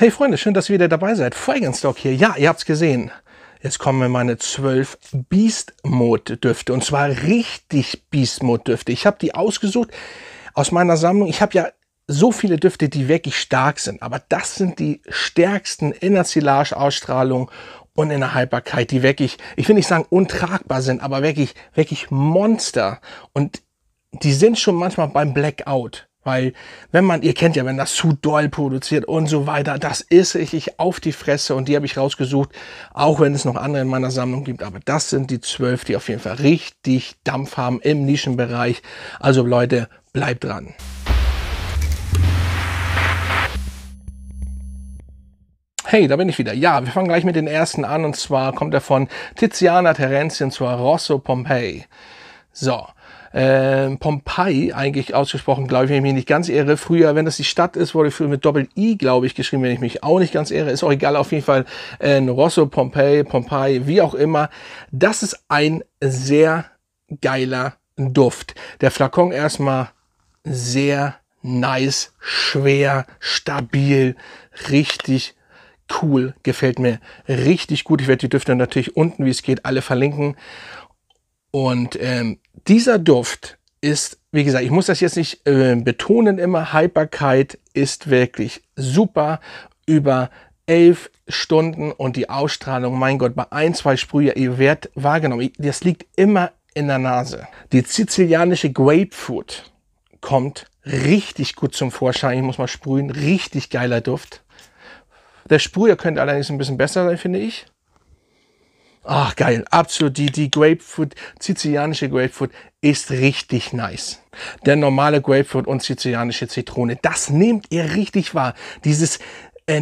Hey Freunde, schön, dass ihr wieder dabei seid. Fragrance Talk hier. Ja, ihr habt's gesehen. Jetzt kommen meine 12 Beast Mode Düfte. Und zwar richtig Beast Mode Düfte. Ich habe die ausgesucht aus meiner Sammlung. Ich habe ja so viele Düfte, die wirklich stark sind. Aber das sind die stärksten in der Silage-Ausstrahlung und in der Haltbarkeit, die wirklich, ich will nicht sagen untragbar sind, aber wirklich Monster. Und die sind schon manchmal beim Blackout. Weil, wenn man, ihr kennt ja, wenn das zu doll produziert und so weiter, das ist richtig auf die Fresse und die habe ich rausgesucht, auch wenn es noch andere in meiner Sammlung gibt. Aber das sind die 12, die auf jeden Fall richtig Dampf haben im Nischenbereich. Also Leute, bleibt dran. Hey, da bin ich wieder. Ja, wir fangen gleich mit den ersten an und zwar kommt er von Tiziana Terenzien zur Rosso Pompeii. So. Pompeii, eigentlich ausgesprochen, glaube ich, wenn ich mich nicht ganz irre. Früher, wenn das die Stadt ist, wurde früher mit Doppel-I, glaube ich, geschrieben, wenn ich mich auch nicht ganz irre. Ist auch egal, auf jeden Fall Rosso, Pompeii, wie auch immer. Das ist ein sehr geiler Duft. Der Flakon erstmal sehr nice, schwer, stabil, richtig cool. Gefällt mir richtig gut. Ich werde die Düfte natürlich unten, wie es geht, alle verlinken. Und dieser Duft ist, wie gesagt, ich muss das jetzt nicht betonen immer, Haltbarkeit ist wirklich super, über 11 Stunden und die Ausstrahlung, mein Gott, bei 1, 2 Sprüher, ihr werdet wahrgenommen, das liegt immer in der Nase. Die sizilianische Grapefruit kommt richtig gut zum Vorschein, ich muss mal sprühen, richtig geiler Duft. Der Sprüher könnte allerdings ein bisschen besser sein, finde ich. Ach, geil. Absolut. Die Grapefruit, sizilianische Grapefruit ist richtig nice. Der normale Grapefruit und sizilianische Zitrone, das nehmt ihr richtig wahr. Dieses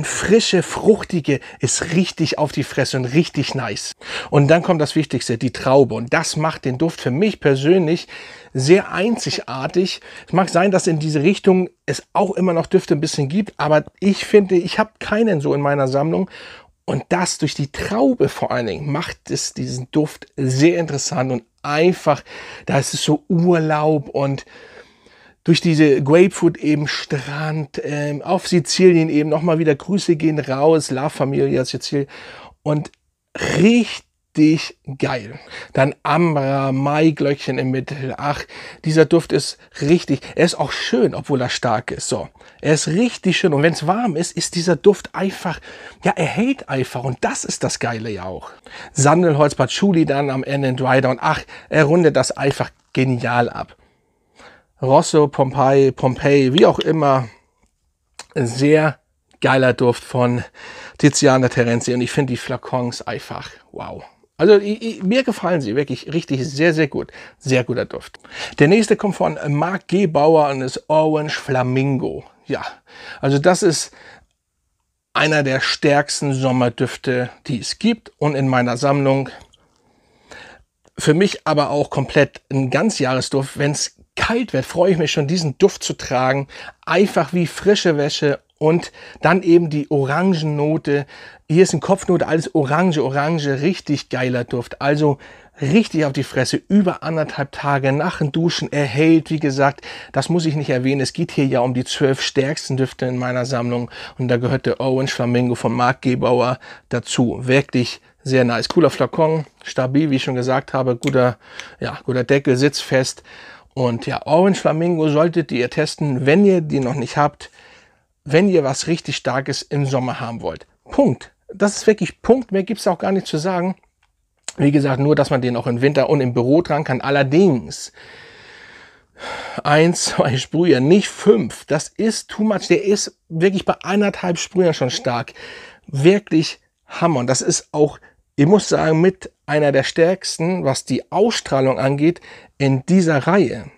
frische, fruchtige ist richtig auf die Fresse und richtig nice. Und dann kommt das Wichtigste, die Traube. Und das macht den Duft für mich persönlich sehr einzigartig. Es mag sein, dass in diese Richtung es auch immer noch Düfte ein bisschen gibt, aber ich finde, ich habe keinen so in meiner Sammlung. Und das durch die Traube vor allen Dingen macht es diesen Duft sehr interessant und einfach, da ist es so Urlaub und durch diese Grapefruit eben Strand, auf Sizilien eben nochmal wieder Grüße gehen raus, La Familia Sizilien und richtig geil. Dann Ambra, Maiglöckchen im Mittel. Ach, dieser Duft ist richtig, er ist auch schön, obwohl er stark ist. So, er ist richtig schön und wenn es warm ist, ist dieser Duft einfach, ja, er hält einfach und das ist das Geile ja auch. Sandelholz, Patchouli dann am Ende in Dry Down. Ach, er rundet das einfach genial ab. Rosso, Pompeii, wie auch immer, sehr geiler Duft von Tiziana Terenzien und ich finde die Flakons einfach wow. Also mir gefallen sie wirklich richtig sehr, sehr gut. Sehr guter Duft. Der nächste kommt von Marc Gebauer und ist Orange Flamingo. Ja, also das ist einer der stärksten Sommerdüfte, die es gibt und in meiner Sammlung. Für mich aber auch komplett ein Ganzjahresduft. Wenn es kalt wird, freue ich mich schon, diesen Duft zu tragen. Einfach wie frische Wäsche. Und dann eben die Orangennote. Hier ist eine Kopfnote, alles Orange, richtig geiler Duft. Also richtig auf die Fresse, über 1,5 Tage nach dem Duschen erhält. Wie gesagt, das muss ich nicht erwähnen. Es geht hier ja um die 12 stärksten Düfte in meiner Sammlung. Und da gehört der Orange Flamingo von Marc Gebauer dazu. Wirklich sehr nice. Cooler Flakon, stabil, wie ich schon gesagt habe. Guter Deckel, sitzt fest. Und ja, Orange Flamingo solltet ihr testen, wenn ihr die noch nicht habt. Wenn ihr was richtig Starkes im Sommer haben wollt. Punkt. Das ist wirklich Punkt. Mehr gibt es auch gar nicht zu sagen. Wie gesagt, nur, dass man den auch im Winter und im Büro tragen kann. Allerdings 1, 2 Sprüher, nicht 5. Das ist too much. Der ist wirklich bei 1,5 Sprühern schon stark. Wirklich Hammer. Und das ist auch, ich muss sagen, mit einer der stärksten, was die Ausstrahlung angeht, in dieser Reihe.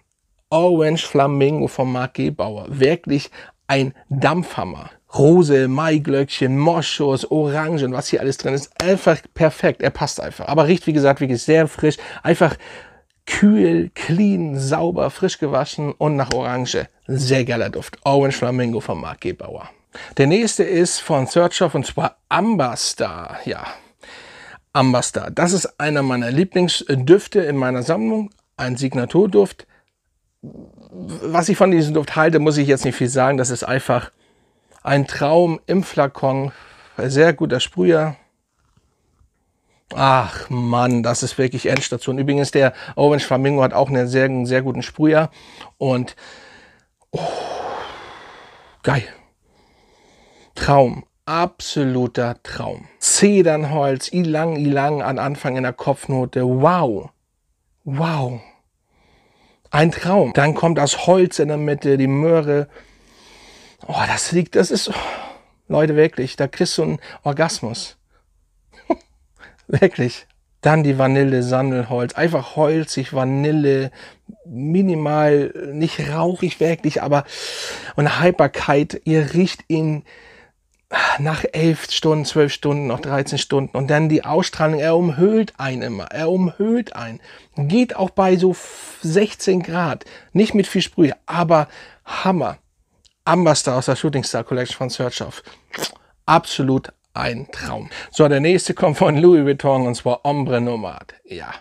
Orange Flamingo von Marc Gebauer. Wirklich ein Dampfhammer. Rose, Maiglöckchen, Moschus, Orangen, was hier alles drin ist. Einfach perfekt. Er passt einfach. Aber riecht, wie gesagt, wirklich sehr frisch. Einfach kühl, clean, sauber, frisch gewaschen und nach Orange. Sehr geiler Duft. Orange Flamingo von Marc Gebauer. Der nächste ist von Search und zwar Amber Star. Ja, Amber Star. Das ist einer meiner Lieblingsdüfte in meiner Sammlung. Ein Signaturduft. Was ich von diesem Duft halte, muss ich jetzt nicht viel sagen. Das ist einfach Ein Traum im Flakon. Sehr guter Sprüher. Ach Mann, das ist wirklich Endstation. Übrigens, der Orange Flamingo hat auch einen sehr guten Sprüher. Und geil. Traum. Absoluter Traum. Zedernholz, ilang an Anfang in der Kopfnote. Wow. Wow. Ein Traum. Dann kommt das Holz in der Mitte, die Möhre. Oh, das ist, Leute, wirklich, da kriegst du einen Orgasmus. Wirklich. Dann die Vanille, Sandelholz. Einfach holzig, Vanille, minimal, nicht rauchig wirklich, aber und Haltbarkeit, ihr riecht ihn nach 11 Stunden, 12 Stunden, noch 13 Stunden. Und dann die Ausstrahlung, er umhüllt einen immer. Er umhüllt einen. Geht auch bei so 16 Grad. Nicht mit viel Sprüh, aber Hammer. Amberstar aus der Shooting Star Collection von Search-Off. Absolut ein Traum. So, der nächste kommt von Louis Vuitton und zwar Ombre Nomad. Ja.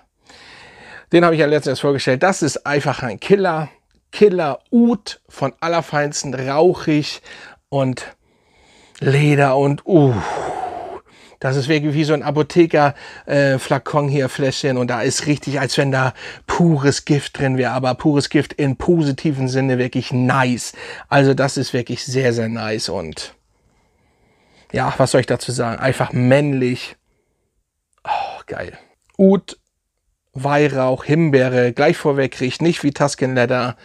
Den habe ich ja letztens vorgestellt. Das ist einfach ein Killer. Killer Oud von allerfeinsten, rauchig und Leder und das ist wirklich wie so ein Apotheker-Flakon hier, Fläschchen. Und da ist richtig, als wenn da pures Gift drin wäre. Aber pures Gift in positiven Sinne wirklich nice. Also das ist wirklich sehr nice. Und ja, was soll ich dazu sagen? Einfach männlich. Oh, geil. Oud, Weihrauch, Himbeere, gleich vorweg riecht nicht wie Tuscan Leather.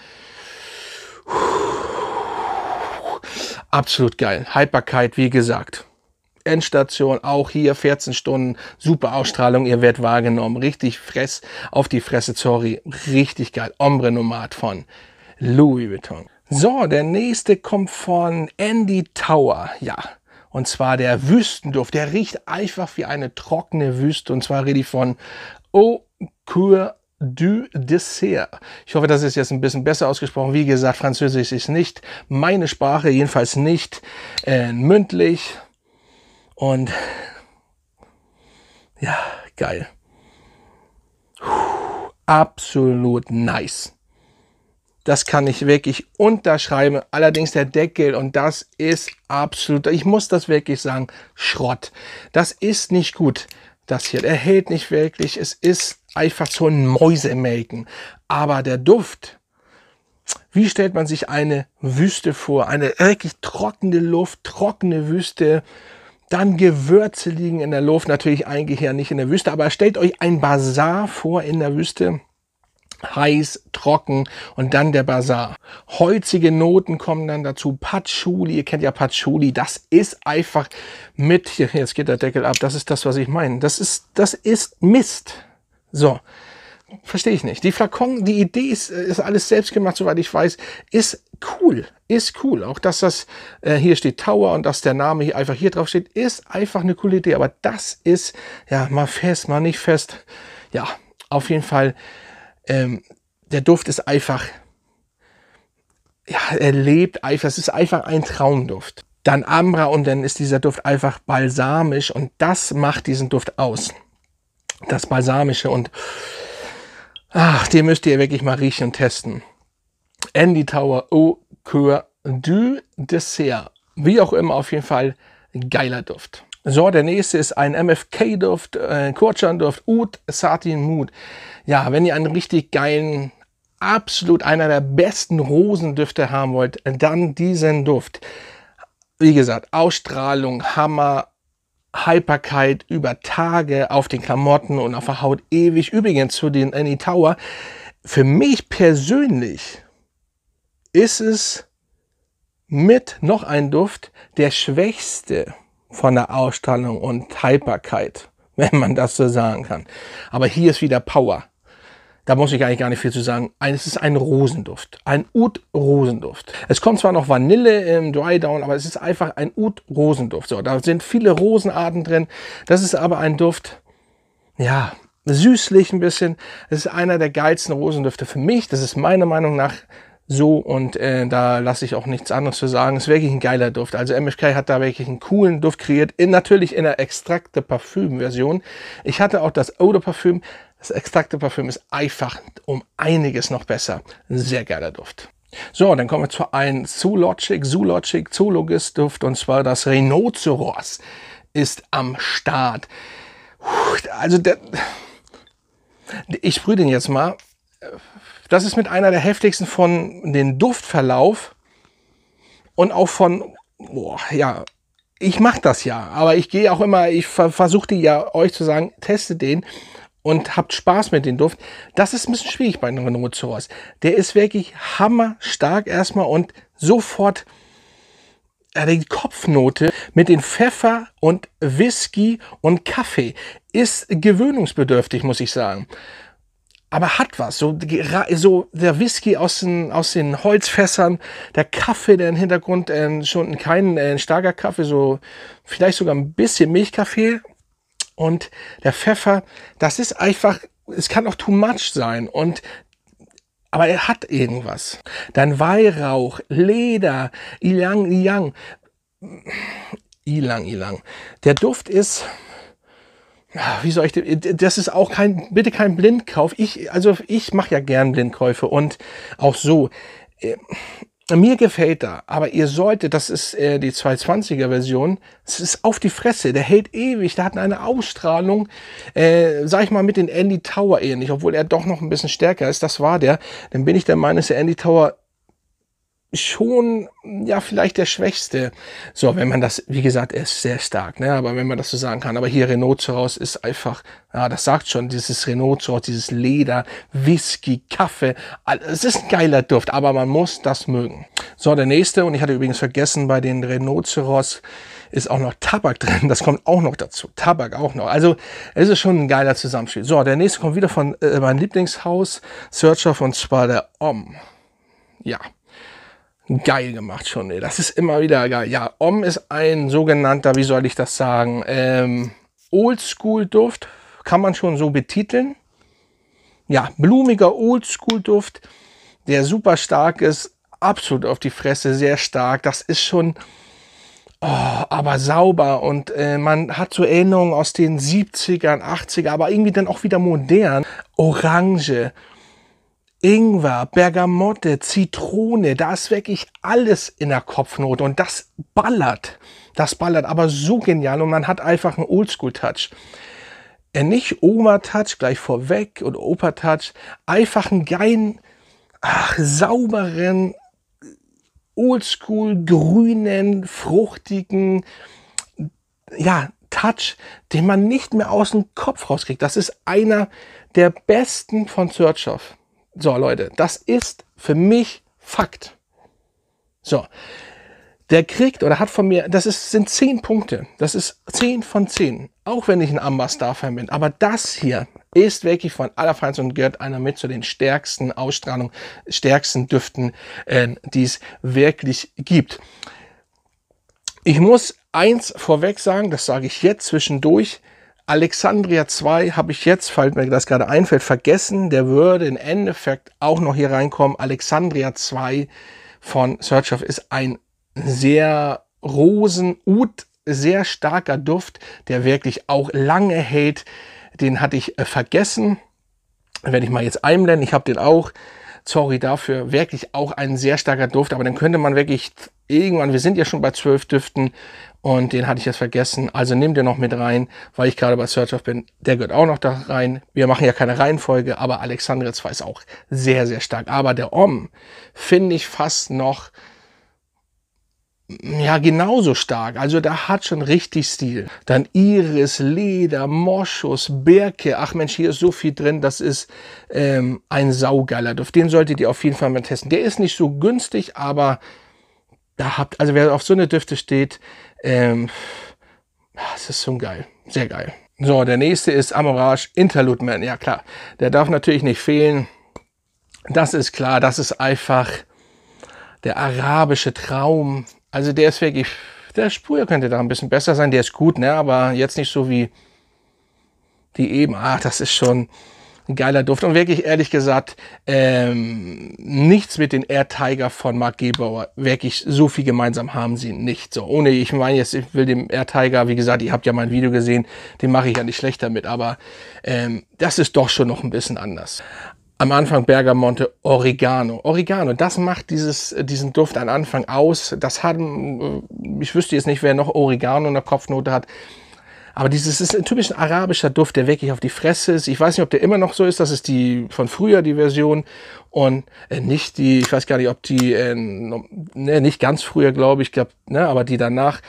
Absolut geil. Haltbarkeit, wie gesagt. Endstation, auch hier 14 Stunden, super Ausstrahlung, ihr werdet wahrgenommen. Richtig auf die Fresse, sorry. Richtig geil. Ombre Nomad von Louis Vuitton. So, der nächste kommt von Andy Tower. Ja, und zwar der Wüstenduft. Der riecht einfach wie eine trockene Wüste. Und zwar rede ich von Eau Coeur du Dessert. Ich hoffe, das ist jetzt ein bisschen besser ausgesprochen. Wie gesagt, Französisch ist nicht meine Sprache, jedenfalls nicht mündlich. Und ja, geil. Absolut nice. Das kann ich wirklich unterschreiben. Allerdings der Deckel, und das ist absolut, ich muss das wirklich sagen, Schrott. Das ist nicht gut. Das hier, der hält nicht wirklich. Es ist einfach so ein Mäusemelken. Aber der Duft, wie stellt man sich eine Wüste vor? Eine wirklich trockene Luft, trockene Wüste. Dann Gewürze liegen in der Luft. Natürlich eigentlich ja nicht in der Wüste, aber stellt euch ein Bazar vor in der Wüste. Heiß, trocken und dann der Bazar. Holzige Noten kommen dann dazu. Patchouli, ihr kennt ja Patchouli, das ist einfach mit, hier, jetzt geht der Deckel ab, das ist das, was ich meine. Das ist Mist. So, verstehe ich nicht. Die Flakon, die Idee ist alles selbst gemacht, soweit ich weiß, ist cool. Ist cool. Auch dass das, hier steht Tower und dass der Name hier einfach hier drauf steht, ist einfach eine coole Idee. Aber das ist, ja, mal fest, mal nicht fest. Ja, auf jeden Fall. Der Duft ist einfach, ja, er lebt einfach, es ist einfach ein Traumduft. Dann Ambra und dann ist dieser Duft einfach balsamisch und das macht diesen Duft aus. Das Balsamische und, ach, den müsst ihr wirklich mal riechen und testen. Andy Tower Eau Coeur du Dessert. Wie auch immer, auf jeden Fall geiler Duft. So, der nächste ist ein MFK-Duft, Kurchan-Duft, Oud Satin Mood. Ja, wenn ihr einen richtig geilen, absolut einer der besten Rosendüfte haben wollt, dann diesen Duft. Wie gesagt, Ausstrahlung, Hammer, Haltbarkeit über Tage auf den Klamotten und auf der Haut ewig. Übrigens zu den Andy Tower, für mich persönlich ist es mit noch ein Duft der schwächste von der Ausstrahlung und Haltbarkeit, wenn man das so sagen kann. Aber hier ist wieder Power. Da muss ich eigentlich gar nicht viel zu sagen. Es ist ein Rosenduft, ein Oud-Rosenduft. Es kommt zwar noch Vanille im Dry Down, aber es ist einfach ein Oud-Rosenduft. So, da sind viele Rosenarten drin. Das ist aber ein Duft, ja, süßlich ein bisschen. Es ist einer der geilsten Rosendüfte für mich. Das ist meiner Meinung nach so und da lasse ich auch nichts anderes zu sagen. Es ist wirklich ein geiler Duft. Also MFK hat da wirklich einen coolen Duft kreiert. Natürlich in der Extrakte Parfüm Version. Ich hatte auch das Eau de Parfüm. Das Extrakte Parfüm ist einfach um einiges noch besser. Sehr geiler Duft. So, dann kommen wir zu einem Zoologic Duft, und zwar das Rhinoceros ist am Start. Also ich sprühe den jetzt mal. Das ist mit einer der heftigsten von den Duftverlauf und auch von, ja, ich mache das ja, aber ich gehe auch immer, ich versuche ja euch zu sagen, testet den und habt Spaß mit dem Duft. Das ist ein bisschen schwierig bei einem Rhinoceros. Der ist wirklich hammerstark erstmal und sofort die Kopfnote mit den Pfeffer und Whisky und Kaffee ist gewöhnungsbedürftig, muss ich sagen. Aber hat was, so der Whisky aus den Holzfässern, der Kaffee, der im Hintergrund schon kein starker Kaffee, so vielleicht sogar ein bisschen Milchkaffee, und der Pfeffer, das ist einfach, es kann auch too much sein, aber er hat irgendwas. Dann Weihrauch, Leder, Ylang Ylang. Der Duft ist, wie soll ich, das ist auch bitte kein Blindkauf. Ich mache ja gern Blindkäufe und auch so. Mir gefällt er, aber ihr solltet, das ist die 220er Version, es ist auf die Fresse, der hält ewig, der hat eine Ausstrahlung, sag ich mal, mit den Andy Tower ähnlich, obwohl er doch noch ein bisschen stärker ist, das war der. Dann bin ich der Meinung, ist der Andy Tower schon, ja, vielleicht der schwächste. So, wenn man das, wie gesagt, er ist sehr stark, ne, aber wenn man das so sagen kann, aber hier Rhinoceros ist einfach, ja, das sagt schon, dieses Rhinoceros, dieses Leder, Whisky, Kaffee, es ist ein geiler Duft, aber man muss das mögen. So, der nächste, und ich hatte übrigens vergessen, bei den Rhinoceros ist auch noch Tabak drin, das kommt auch noch dazu, Tabak auch noch, also es ist schon ein geiler Zusammenspiel. So, der nächste kommt wieder von meinem Lieblingshaus, Search, und zwar der Om. Ja. Geil gemacht schon, ey. Das ist immer wieder geil. Ja, Om ist ein sogenannter, wie soll ich das sagen, Oldschool-Duft, kann man schon so betiteln. Ja, blumiger Oldschool-Duft, der super stark ist, absolut auf die Fresse, sehr stark. Das ist schon, aber sauber, und man hat so Erinnerungen aus den 70ern, 80er, aber irgendwie dann auch wieder modern. Orange, Ingwer, Bergamotte, Zitrone, da ist wirklich alles in der Kopfnote, und das ballert aber so genial, und man hat einfach einen Oldschool-Touch. Nicht Oma-Touch gleich vorweg oder Opa-Touch, einfach einen geilen, sauberen, Oldschool, grünen, fruchtigen, ja, Touch, den man nicht mehr aus dem Kopf rauskriegt. Das ist einer der besten von Xerjoff. So, Leute, das ist für mich Fakt. So, der kriegt oder hat von mir, sind 10 Punkte. Das ist 10 von 10. Auch wenn ich ein Amber-Star-Fan bin. Aber das hier ist wirklich von allerfeinsten und gehört einer mit zu den stärksten Ausstrahlungen, stärksten Düften, die es wirklich gibt. Ich muss eins vorweg sagen, das sage ich jetzt zwischendurch. Alexandria 2 habe ich jetzt, falls mir das gerade einfällt, vergessen. Der würde im Endeffekt auch noch hier reinkommen. Alexandria 2 von Xerjoff ist ein sehr sehr starker Duft, der wirklich auch lange hält. Den hatte ich vergessen. Werde ich mal jetzt einblenden. Ich habe den auch. Sorry dafür. Wirklich auch ein sehr starker Duft. Aber dann könnte man wirklich irgendwann, wir sind ja schon bei 12 Düften, und den hatte ich jetzt vergessen. Also nehmt den noch mit rein, weil ich gerade bei Xerjoff bin. Der gehört auch noch da rein. Wir machen ja keine Reihenfolge, aber Alexandria 2 ist auch sehr, sehr stark. Aber der Om finde ich fast noch, ja, genauso stark. Also da hat schon richtig Stil. Dann Iris, Leder, Moschus, Birke. Ach Mensch, hier ist so viel drin. Das ist ein saugeiler Duft. Den solltet ihr auf jeden Fall mal testen. Der ist nicht so günstig, aber also wer auf so eine Düfte steht, es ist schon geil. Sehr geil. So, der nächste ist Amorage Interlude Man. Ja klar, der darf natürlich nicht fehlen. Das ist klar, das ist einfach der arabische Traum. Also der ist wirklich, der Sprüher könnte da ein bisschen besser sein. Der ist gut, ne? Aber jetzt nicht so wie die eben. Ach, das ist schon ein geiler Duft. Und wirklich, ehrlich gesagt, nichts mit den Air Tiger von Marc Gebauer. Wirklich, so viel gemeinsam haben sie nicht. So, ohne, ich meine jetzt, ich will dem Air Tiger, wie gesagt, ihr habt ja mein Video gesehen, den mache ich ja nicht schlechter mit. Aber das ist doch schon noch ein bisschen anders. am Anfang Bergamotte, Oregano. Oregano, das macht diesen Duft am Anfang aus. Das hat, ich wüsste jetzt nicht, wer noch Oregano in der Kopfnote hat. Aber dieses ist ein typisch arabischer Duft, der wirklich auf die Fresse ist. Ich weiß nicht, ob der immer noch so ist. Das ist die von früher, die Version. Und nicht die, ich weiß gar nicht, ob die, nicht ganz früher, glaube ich, aber die danach.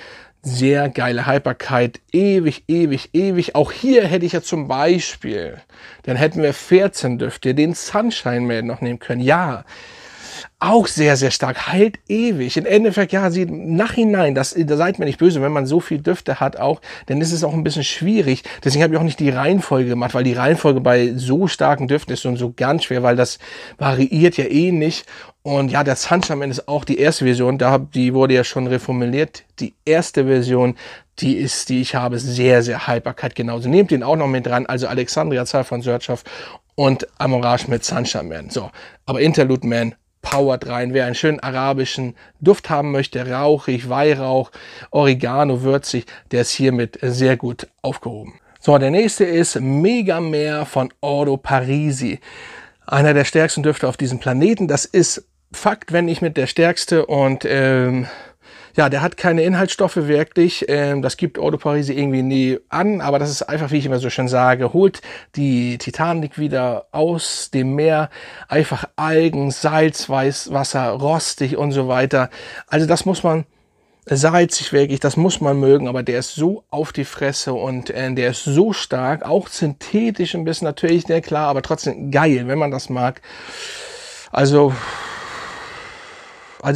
Sehr geile Haltbarkeit, ewig, ewig, ewig. Auch hier hätte ich ja zum Beispiel, dann hätten wir 14 Düfte, den Sunshine Man noch nehmen können. Ja, auch sehr, sehr stark, heilt ewig. Im Endeffekt, ja, nachhinein, da seid mir nicht böse, wenn man so viel Düfte hat auch, dann ist es auch ein bisschen schwierig. Deswegen habe ich auch nicht die Reihenfolge gemacht, weil die Reihenfolge bei so starken Düften ist so ganz schwer, weil das variiert ja eh nicht. Und ja, der Sunshine Man ist auch die erste Version, die wurde ja schon reformuliert. Die erste Version, die ich habe, sehr, sehr Haltbarkeit genauso. Nehmt den auch noch mit dran, also Alexandria Zahl von Sertschov und Amorage mit Sunshine Man. So, aber Interlude Man, powert rein. Wer einen schönen arabischen Duft haben möchte, rauchig, Weihrauch, Oregano, würzig, der ist hiermit sehr gut aufgehoben. So, der nächste ist Megamer von Ordo Parisi. Einer der stärksten Düfte auf diesem Planeten. Das ist Fakt, wenn nicht mit der stärkste. Und ja, der hat keine Inhaltsstoffe wirklich. Das gibt Ordo Parisi irgendwie nie an. Aber das ist einfach, wie ich immer so schön sage, holt die Titanic wieder aus dem Meer. Einfach Algen, Salzwasser, rostig und so weiter. Also das muss man, salzig wirklich, das muss man mögen. Aber der ist so auf die Fresse und der ist so stark. Auch synthetisch ein bisschen natürlich, ne, klar, aber trotzdem geil, wenn man das mag. Also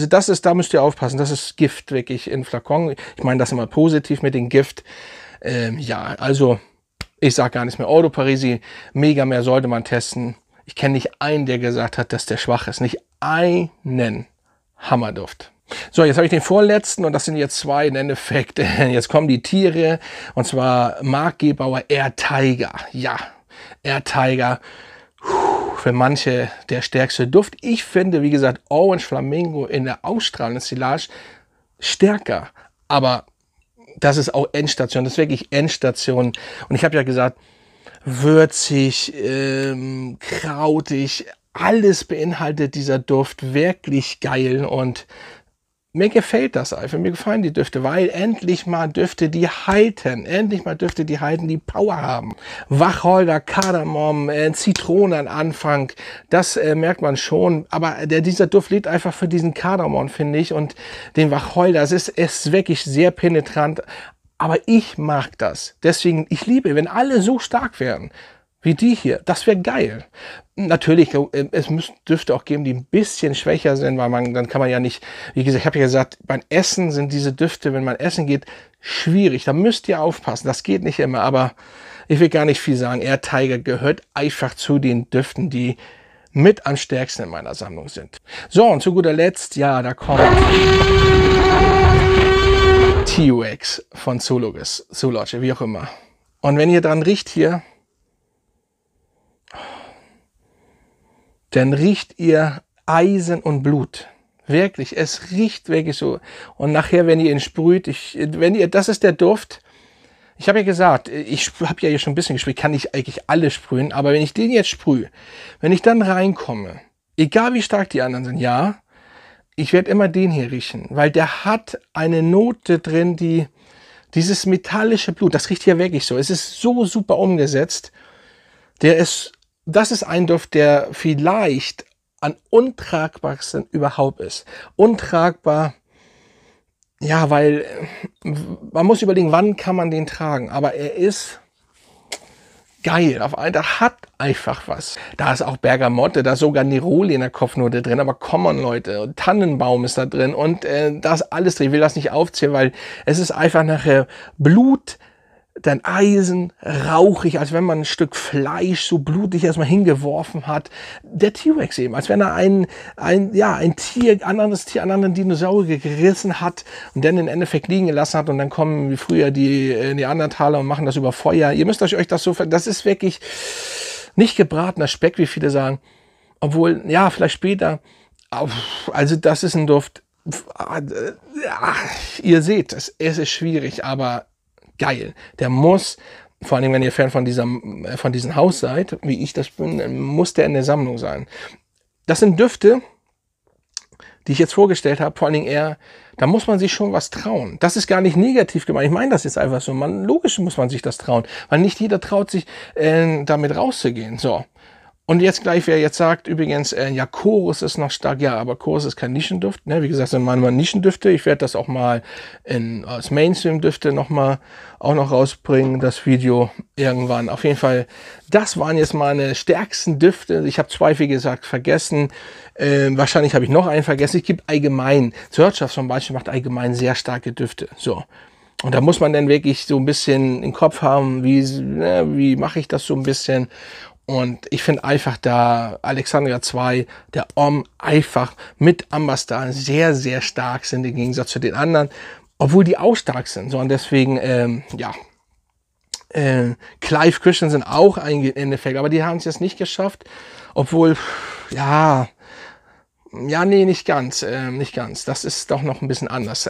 das ist, da müsst ihr aufpassen, das ist Gift wirklich in Flakon. Ich meine das immer positiv mit dem Gift. Ja, also ich sage gar nichts mehr. Ordo Parisi, Megamer sollte man testen. Ich kenne nicht einen, der gesagt hat, dass der schwach ist. Nicht einen Hammerduft. So, jetzt habe ich den vorletzten und das sind jetzt zwei im Endeffekt. Jetzt kommen die Tiere und zwar Marc Gebauer Air Tiger. Ja, Air Tiger. Für manche der stärkste Duft. Ich finde, wie gesagt, Orange Flamingo in der ausstrahlenden Silage stärker. Aber das ist auch Endstation. Das ist wirklich Endstation. Und ich habe ja gesagt, würzig, krautig, alles beinhaltet dieser Duft. Wirklich geil. Und mir gefällt das einfach. Mir gefallen die Düfte, weil endlich mal Düfte, die halten. Endlich mal Düfte, die halten, die Power haben. Wacholder, Kardamom, Zitrone am Anfang, das merkt man schon. Aber dieser Duft liegt einfach für diesen Kardamom, finde ich, und den Wacholder. Es ist wirklich sehr penetrant. Aber ich mag das. Deswegen, ich liebe, wenn alle so stark wären wie die hier. Das wäre geil. Natürlich, es dürfte auch geben, die ein bisschen schwächer sind, weil dann kann man ja nicht, wie gesagt, ich habe ja gesagt, beim Essen sind diese Düfte, wenn man essen geht, schwierig. Da müsst ihr aufpassen. Das geht nicht immer, aber ich will gar nicht viel sagen. Air Tiger gehört einfach zu den Düften, die mit am stärksten in meiner Sammlung sind. So, und zu guter Letzt, ja, da kommt TUX von Zoology, wie auch immer. Und wenn ihr dran riecht hier, dann riecht ihr Eisen und Blut. Wirklich, es riecht wirklich so. Und nachher, wenn ihr ihn sprüht, das ist der Duft. Ich habe ja gesagt, ich habe ja hier schon ein bisschen gesprüht, kann ich eigentlich alle sprühen, aber wenn ich den jetzt sprühe, wenn ich dann reinkomme, egal wie stark die anderen sind, ja, ich werde immer den hier riechen, weil der hat eine Note drin, dieses metallische Blut, das riecht hier wirklich so. Es ist so super umgesetzt. Das ist ein Duft, der vielleicht am untragbarsten überhaupt ist. Untragbar, ja, weil man muss überlegen, wann kann man den tragen. Aber er ist geil. Der hat einfach was. Da ist auch Bergamotte, da ist sogar Neroli in der Kopfnote drin. Aber come on, Leute, Tannenbaum ist da drin und da ist alles drin. Ich will das nicht aufzählen, weil es ist einfach nachher Blut, dann Eisen, rauchig, als wenn man ein Stück Fleisch so blutig erstmal hingeworfen hat. Der T-Rex eben, als wenn er ein anderes Tier, einen anderen Dinosaurier gerissen hat und dann im Endeffekt liegen gelassen hat und dann kommen wie früher die Neandertaler und machen das über Feuer. Ihr müsst euch das so, das ist wirklich nicht gebratener Speck, wie viele sagen. Obwohl, ja, vielleicht später. Also das ist ein Duft. Ihr seht, es ist schwierig, aber geil. Der muss vor allem wenn ihr Fan von diesem Haus seid, wie ich das bin, muss der in der Sammlung sein. Das sind Düfte, die ich jetzt vorgestellt habe, vor allen Dingen eher, da muss man sich schon was trauen. Das ist gar nicht negativ gemeint. Ich meine das jetzt einfach so. Logisch muss man sich das trauen, weil nicht jeder traut sich, damit rauszugehen. So. Und jetzt gleich, wer jetzt sagt, übrigens, ja, Chorus ist noch stark. Ja, aber Chorus ist kein Nischenduft. Ne? Wie gesagt, sind manchmal Nischendüfte. Ich werde das auch mal als Mainstream-Düfte auch noch rausbringen, das Video irgendwann. Auf jeden Fall, das waren jetzt meine stärksten Düfte. Ich habe 2, wie gesagt, vergessen. Wahrscheinlich habe ich noch einen vergessen. Ich gebe allgemein, Swirtschaft zum Beispiel macht allgemein sehr starke Düfte. So. Und da muss man dann wirklich so ein bisschen im Kopf haben, wie mache ich das so ein bisschen. Und ich finde einfach da Alexandria 2, der Homme, einfach mit Ambassador sehr, sehr stark sind im Gegensatz zu den anderen. Obwohl die auch stark sind. So, und deswegen, ja, Clive Christensen auch ein Endeffekt. Aber die haben es jetzt nicht geschafft. Obwohl, ja, nee, nicht ganz, nicht ganz. Das ist doch noch ein bisschen anders.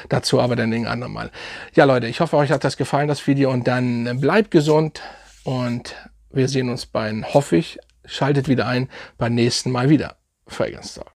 Dazu aber dann den anderen Mal. Ja, Leute, ich hoffe, euch hat das gefallen, das Video. Und dann bleibt gesund und wir sehen uns hoffe ich, schaltet wieder ein beim nächsten Mal wieder. Fragrance Talk.